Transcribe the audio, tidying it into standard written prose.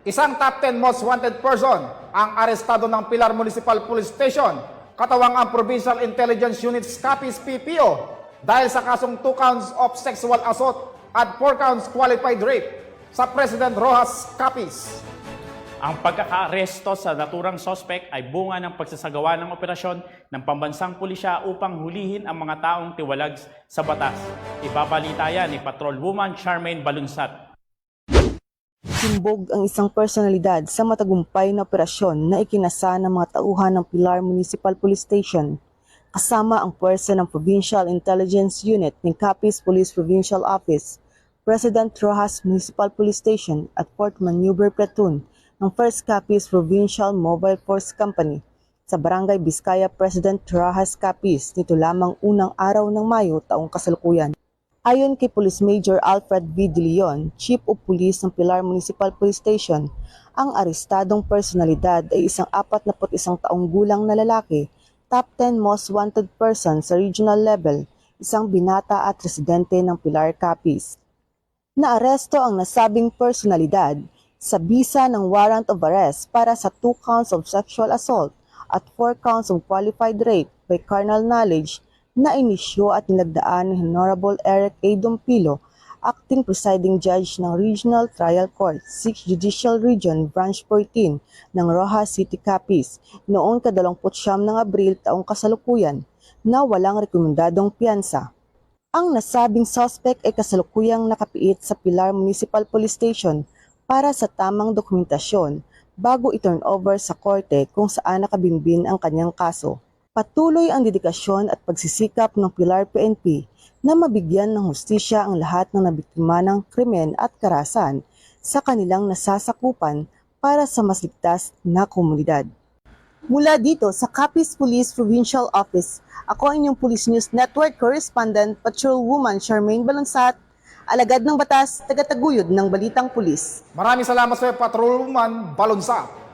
Isang top 10 most wanted person ang arestado ng Pilar Municipal Police Station, katawang ang Provincial Intelligence Unit's Capiz PPO dahil sa kasong 2 counts of sexual assault at 4 counts qualified rape sa President Rojas Capiz. Ang pagkakaaresto sa naturang sospek ay bunga ng pagsasagawa ng operasyon ng pambansang pulisya upang hulihin ang mga taong tiwalag sa batas. Ibabalita yan ni Patrolwoman Charmaine Balunsat. Simbog ang isang personalidad sa matagumpay na operasyon na ikinasa ng mga tauhan ng Pilar Municipal Police Station, kasama ang puwersa ng Provincial Intelligence Unit ng Capiz Police Provincial Office, President Rojas Municipal Police Station at 4th Maneuver Platoon ng 1st Capiz Provincial Mobile Force Company sa Barangay Vizcaya President Rojas Capiz nito lamang unang araw ng Mayo taong kasalukuyan. Ayon kay Police Major Alfred V. De Leon, Chief of Police ng Pilar Municipal Police Station, ang arestadong personalidad ay isang 41 taong gulang na lalaki, top 10 most wanted person sa regional level, isang binata at residente ng Pilar Capiz. Naaresto ang nasabing personalidad sa bisa ng warrant of arrest para sa 2 counts of sexual assault at 4 counts of qualified rape by carnal knowledge na inisyo at nilagdaan ni Honorable Eric A. Dompilo, Acting Presiding Judge ng Regional Trial Court, 6th Judicial Region, Branch 14 ng Rojas City, Capiz, noong 29 ng Abril taong kasalukuyan na walang rekomendadong piyansa. Ang nasabing suspect ay kasalukuyang nakapiit sa Pilar Municipal Police Station para sa tamang dokumentasyon bago i-turn over sa korte kung saan nakabinbin ang kanyang kaso. Patuloy ang dedikasyon at pagsisikap ng Pilar PNP na mabigyan ng hustisya ang lahat ng nabiktima ng krimen at karahasan sa kanilang nasasakupan para sa mas ligtas na komunidad. Mula dito sa Capiz Police Provincial Office, ako ang inyong Police News Network Correspondent Patrolwoman Charmaine Balunsat, alagad ng batas, tagataguyod ng balitang pulis. Maraming salamat sa iyo, Patrolwoman Balunsat.